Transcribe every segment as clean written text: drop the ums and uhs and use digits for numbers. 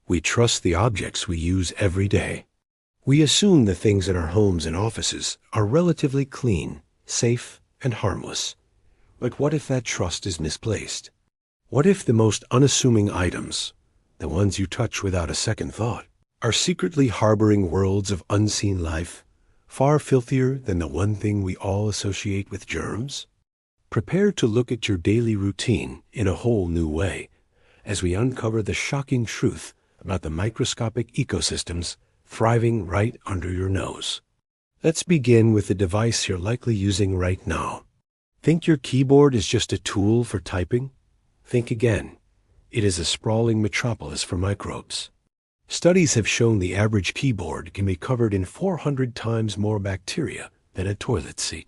We trust the objects we use every day. We assume the things in our homes and offices are relatively clean, safe, and harmless. But what if that trust is misplaced? What if the most unassuming items, the ones you touch without a second thought, are secretly harboring worlds of unseen life, far filthier than the one thing we all associate with germs? Prepare to look at your daily routine in a whole new way as we uncover the shocking truth about the microscopic ecosystems thriving right under your nose. Let's begin with the device you're likely using right now. Think your keyboard is just a tool for typing? Think again. It is a sprawling metropolis for microbes. Studies have shown the average keyboard can be covered in 400 times more bacteria than a toilet seat.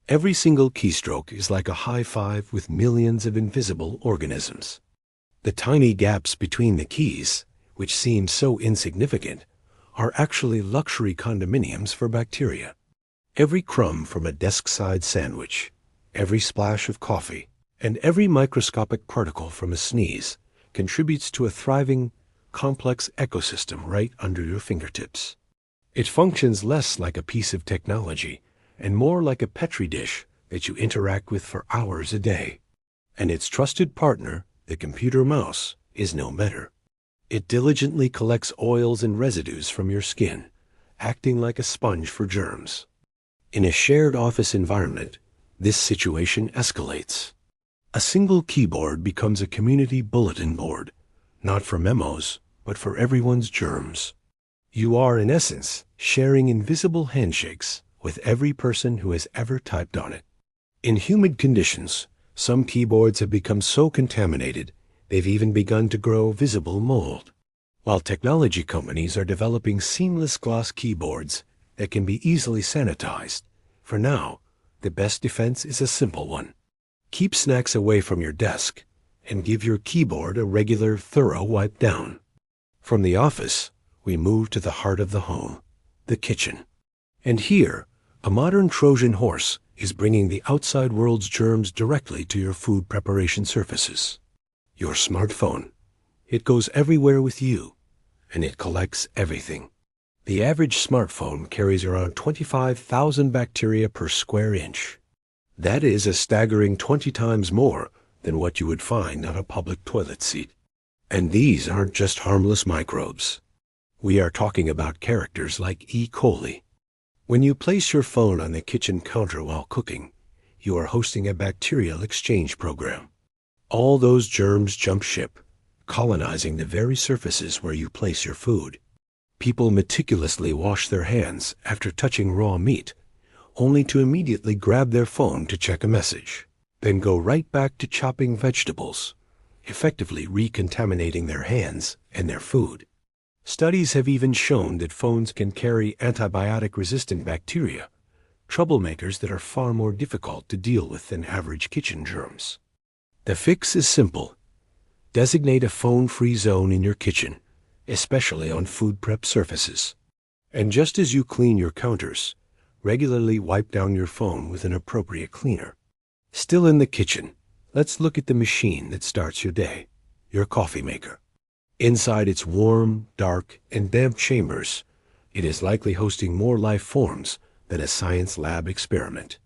Every single keystroke is like a high five with millions of invisible organisms. The tiny gaps between the keys, which seem so insignificant, are actually luxury condominiums for bacteria. Every crumb from a desk-side sandwich, every splash of coffee, and every microscopic particle from a sneeze contributes to a thriving, complex ecosystem right under your fingertips. It functions less like a piece of technology and more like a petri dish that you interact with for hours a day. And its trusted partner, the computer mouse, is no better. It diligently collects oils and residues from your skin, acting like a sponge for germs. In a shared office environment, this situation escalates. A single keyboard becomes a community bulletin board, not for memos, but for everyone's germs. You are, in essence, sharing invisible handshakes with every person who has ever typed on it. In humid conditions, some keyboards have become so contaminated they've even begun to grow visible mold. While technology companies are developing seamless gloss keyboards that can be easily sanitized, for now, the best defense is a simple one. Keep snacks away from your desk and give your keyboard a regular, thorough wipe down. From the office, we move to the heart of the home, the kitchen. And here, a modern Trojan horse is bringing the outside world's germs directly to your food preparation surfaces. Your smartphone. It goes everywhere with you, and it collects everything. The average smartphone carries around 25,000 bacteria per square inch. That is a staggering 20 times more than what you would find on a public toilet seat. And these aren't just harmless microbes. We are talking about characters like E. coli. When you place your phone on the kitchen counter while cooking, you are hosting a bacterial exchange program. All those germs jump ship, colonizing the very surfaces where you place your food. People meticulously wash their hands after touching raw meat, only to immediately grab their phone to check a message, then go right back to chopping vegetables, effectively recontaminating their hands and their food. Studies have even shown that phones can carry antibiotic-resistant bacteria, troublemakers that are far more difficult to deal with than average kitchen germs. The fix is simple. Designate a phone-free zone in your kitchen, especially on food prep surfaces. And just as you clean your counters, regularly wipe down your phone with an appropriate cleaner. Still in the kitchen, let's look at the machine that starts your day, your coffee maker. Inside its warm, dark, and damp chambers, it is likely hosting more life forms than a science lab experiment.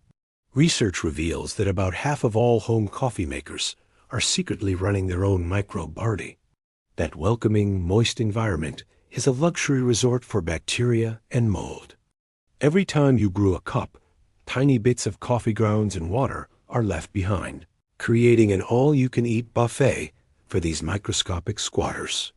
Research reveals that about half of all home coffee makers are secretly running their own microbe party. That welcoming, moist environment is a luxury resort for bacteria and mold. Every time you brew a cup, tiny bits of coffee grounds and water are left behind, creating an all-you-can-eat buffet for these microscopic squatters.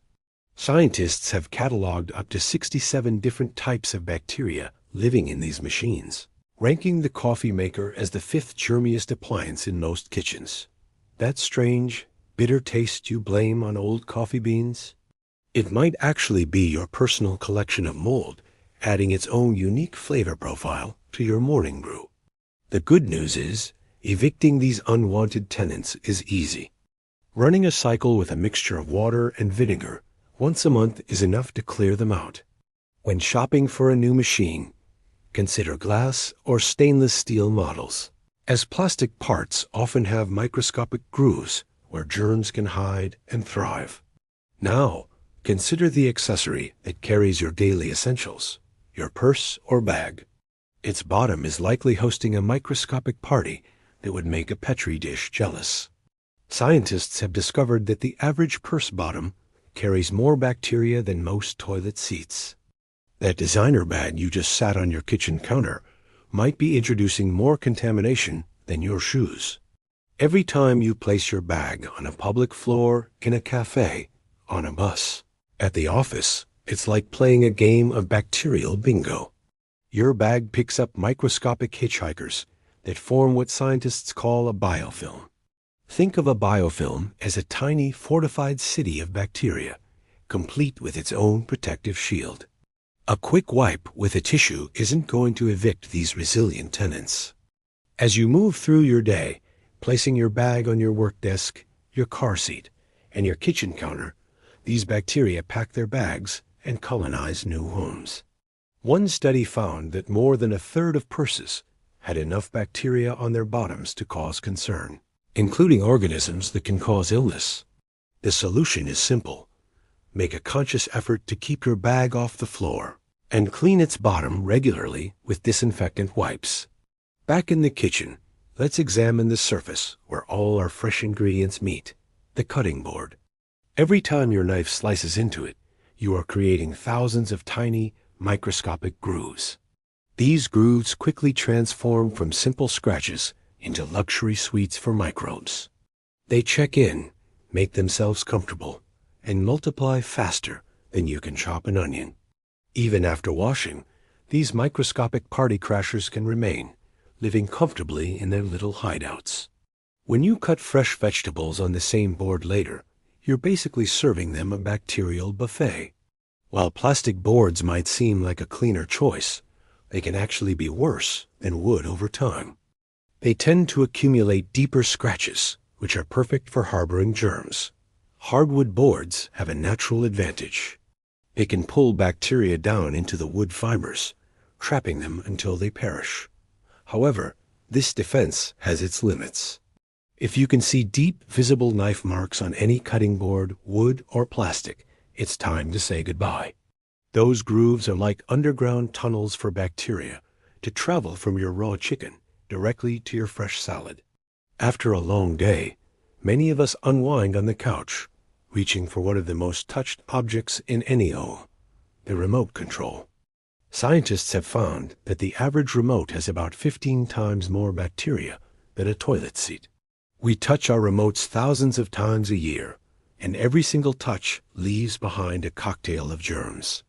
Scientists have cataloged up to 67 different types of bacteria living in these machines, ranking the coffee maker as the 5th germiest appliance in most kitchens. That strange, bitter taste you blame on old coffee beans? It might actually be your personal collection of mold, adding its own unique flavor profile to your morning brew. The good news is, evicting these unwanted tenants is easy. Running a cycle with a mixture of water and vinegar once a month is enough to clear them out. When shopping for a new machine, consider glass or stainless steel models, as plastic parts often have microscopic grooves where germs can hide and thrive. Now, Consider the accessory that carries your daily essentials, your purse or bag. Its bottom is likely hosting a microscopic party that would make a petri dish jealous. Scientists have discovered that the average purse bottom carries more bacteria than most toilet seats. That designer bag you just sat on your kitchen counter might be introducing more contamination than your shoes. Every time you place your bag on a public floor, in a cafe, on a bus, at the office, it's like playing a game of bacterial bingo. Your bag picks up microscopic hitchhikers that form what scientists call a biofilm. Think of a biofilm as a tiny fortified city of bacteria, complete with its own protective shield. A quick wipe with a tissue isn't going to evict these resilient tenants. As you move through your day, placing your bag on your work desk, your car seat, and your kitchen counter, these bacteria pack their bags and colonize new homes. One study found that more than a third of purses had enough bacteria on their bottoms to cause concern, including organisms that can cause illness. The solution is simple. Make a conscious effort to keep your bag off the floor and clean its bottom regularly with disinfectant wipes. Back in the kitchen, let's examine the surface where all our fresh ingredients meet, the cutting board. Every time your knife slices into it, you are creating thousands of tiny, microscopic grooves. These grooves quickly transform from simple scratches into luxury suites for microbes. They check in, make themselves comfortable, and multiply faster than you can chop an onion. Even after washing, these microscopic party crashers can remain, living comfortably in their little hideouts. When you cut fresh vegetables on the same board later, you're basically serving them a bacterial buffet. While plastic boards might seem like a cleaner choice, they can actually be worse than wood over time. They tend to accumulate deeper scratches, which are perfect for harboring germs. Hardwood boards have a natural advantage. They can pull bacteria down into the wood fibers, trapping them until they perish. However, this defense has its limits. If you can see deep, visible knife marks on any cutting board, wood or plastic, it's time to say goodbye. Those grooves are like underground tunnels for bacteria to travel from your raw chicken directly to your fresh salad. After a long day, many of us unwind on the couch, reaching for one of the most touched objects in any home, the remote control. Scientists have found that the average remote has about 15 times more bacteria than a toilet seat. We touch our remotes thousands of times a year, and every single touch leaves behind a cocktail of germs.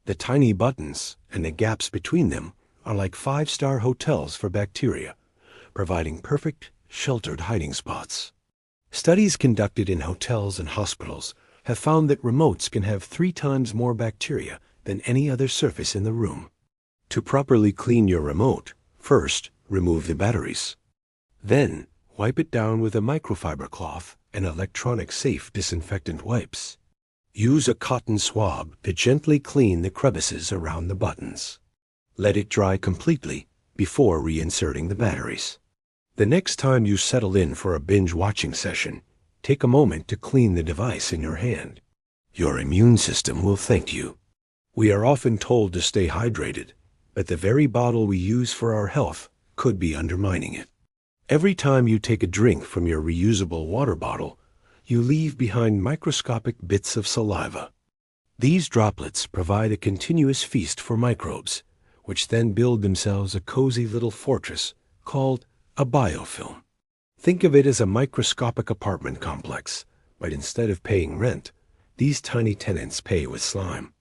The tiny buttons and the gaps between them are like five-star hotels for bacteria, providing perfect, sheltered hiding spots. Studies conducted in hotels and hospitals have found that remotes can have 3 times more bacteria than any other surface in the room. To properly clean your remote, first remove the batteries. Then wipe it down with a microfiber cloth and electronic safe disinfectant wipes. Use a cotton swab to gently clean the crevices around the buttons. Let it dry completely before reinserting the batteries. The next time you settle in for a binge-watching session, take a moment to clean the device in your hand. Your immune system will thank you. We are often told to stay hydrated, but the very bottle we use for our health could be undermining it. Every time you take a drink from your reusable water bottle, you leave behind microscopic bits of saliva. These droplets provide a continuous feast for microbes, which then build themselves a cozy little fortress called a biofilm. Think of it as a microscopic apartment complex, but instead of paying rent, these tiny tenants pay with slime.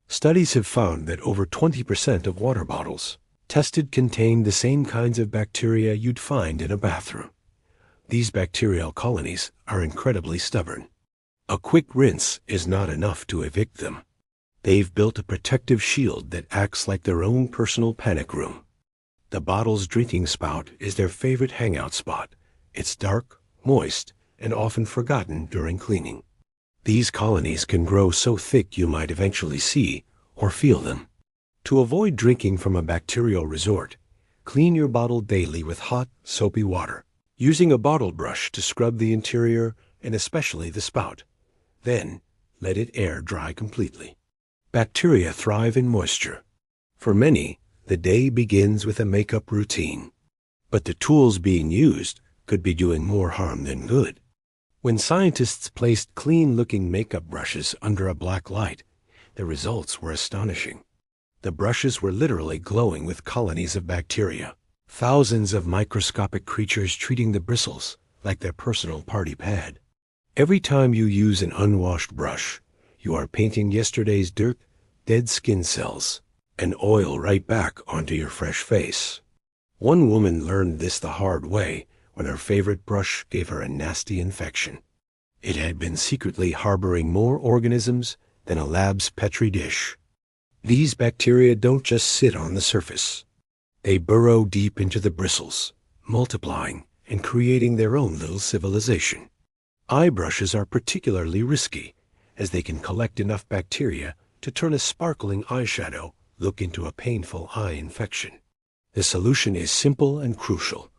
Studies have found that over 20% of water bottles tested contain the same kinds of bacteria you'd find in a bathroom. These bacterial colonies are incredibly stubborn. A quick rinse is not enough to evict them. They've built a protective shield that acts like their own personal panic room. The bottle's drinking spout is their favorite hangout spot. It's dark, moist, and often forgotten during cleaning. These colonies can grow so thick you might eventually see or feel them. To avoid drinking from a bacterial resort, clean your bottle daily with hot, soapy water, using a bottle brush to scrub the interior and especially the spout. Then, let it air dry completely. Bacteria thrive in moisture. For many, the day begins with a makeup routine. But the tools being used could be doing more harm than good. When scientists placed clean-looking makeup brushes under a black light, the results were astonishing. The brushes were literally glowing with colonies of bacteria, thousands of microscopic creatures treating the bristles like their personal party pad. Every time you use an unwashed brush, you are painting yesterday's dirt, dead skin cells, and oil right back onto your fresh face. One woman learned this the hard way when her favorite brush gave her a nasty infection. It had been secretly harboring more organisms than a lab's Petri dish. These bacteria don't just sit on the surface. They burrow deep into the bristles, multiplying and creating their own little civilization. Eye brushes are particularly risky, as they can collect enough bacteria to turn a sparkling eyeshadow look into a painful eye infection. The solution is simple and crucial.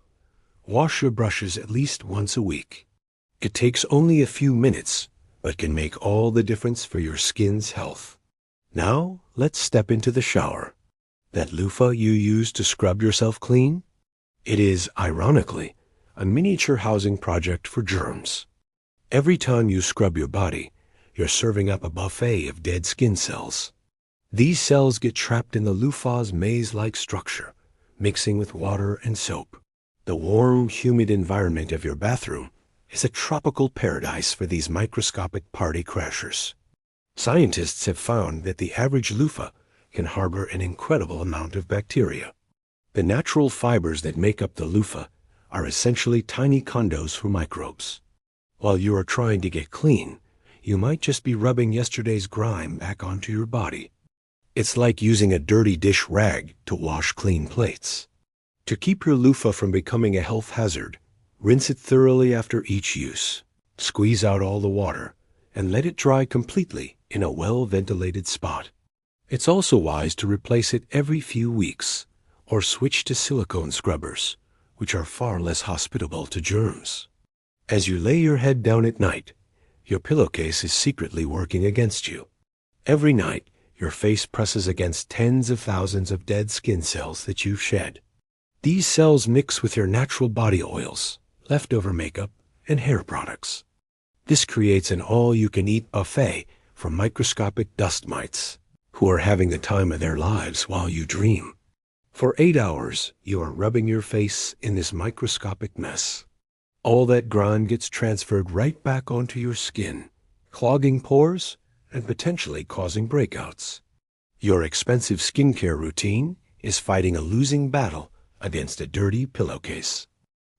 Wash your brushes at least once a week. It takes only a few minutes, but can make all the difference for your skin's health. Now, let's step into the shower. That loofah you use to scrub yourself clean? It is, ironically, a miniature housing project for germs. Every time you scrub your body, you're serving up a buffet of dead skin cells. These cells get trapped in the loofah's maze-like structure, mixing with water and soap. The warm, humid environment of your bathroom is a tropical paradise for these microscopic party crashers. Scientists have found that the average loofah can harbor an incredible amount of bacteria. The natural fibers that make up the loofah are essentially tiny condos for microbes. While you are trying to get clean, you might just be rubbing yesterday's grime back onto your body. It's like using a dirty dish rag to wash clean plates. To keep your loofah from becoming a health hazard, rinse it thoroughly after each use. Squeeze out all the water and let it dry completely in a well-ventilated spot. It's also wise to replace it every few weeks or switch to silicone scrubbers, which are far less hospitable to germs. As you lay your head down at night, your pillowcase is secretly working against you. Every night, your face presses against tens of thousands of dead skin cells that you've shed. These cells mix with your natural body oils, leftover makeup, and hair products. This creates an all-you-can-eat buffet for microscopic dust mites, who are having the time of their lives while you dream. For 8 hours, you are rubbing your face in this microscopic mess. All that grime gets transferred right back onto your skin, clogging pores and potentially causing breakouts. Your expensive skincare routine is fighting a losing battle against a dirty pillowcase.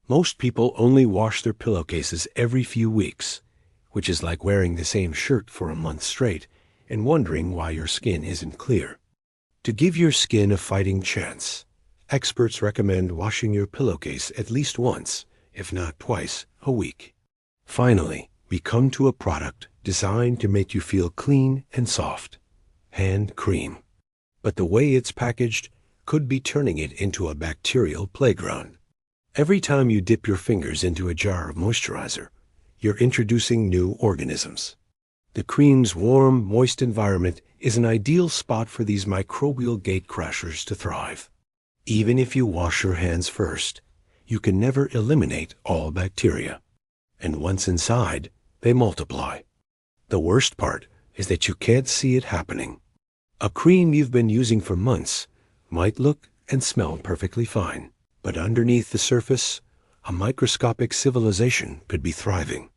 Most people only wash their pillowcases every few weeks, which is like wearing the same shirt for a month straight and wondering why your skin isn't clear. To give your skin a fighting chance, experts recommend washing your pillowcase at least once, if not twice, a week. Finally, we come to a product designed to make you feel clean and soft. Hand cream. But the way it's packaged could be turning it into a bacterial playground. Every time you dip your fingers into a jar of moisturizer, you're introducing new organisms. The cream's warm, moist environment is an ideal spot for these microbial gatecrashers to thrive. Even if you wash your hands first, you can never eliminate all bacteria. And once inside, they multiply. The worst part is that you can't see it happening. A cream you've been using for months might look and smell perfectly fine, but underneath the surface, a microscopic civilization could be thriving.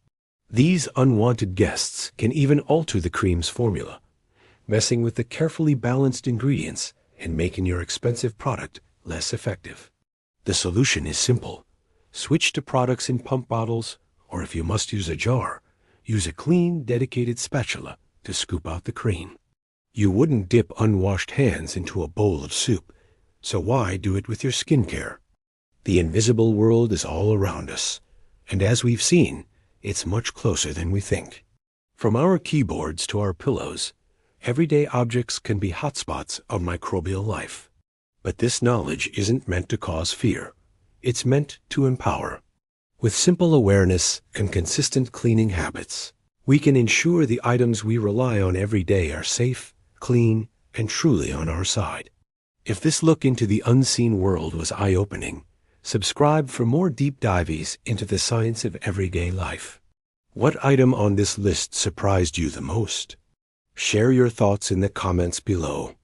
These unwanted guests can even alter the cream's formula, messing with the carefully balanced ingredients and making your expensive product less effective. The solution is simple. Switch to products in pump bottles, or if you must use a jar, use a clean, dedicated spatula to scoop out the cream. You wouldn't dip unwashed hands into a bowl of soup, so why do it with your skincare? The invisible world is all around us, and as we've seen, it's much closer than we think. From our keyboards to our pillows, everyday objects can be hotspots of microbial life. But this knowledge isn't meant to cause fear. It's meant to empower. With simple awareness and consistent cleaning habits, we can ensure the items we rely on every day are safe, clean, and truly on our side. If this look into the unseen world was eye-opening, subscribe for more deep dives into the science of everyday life. What item on this list surprised you the most? Share your thoughts in the comments below.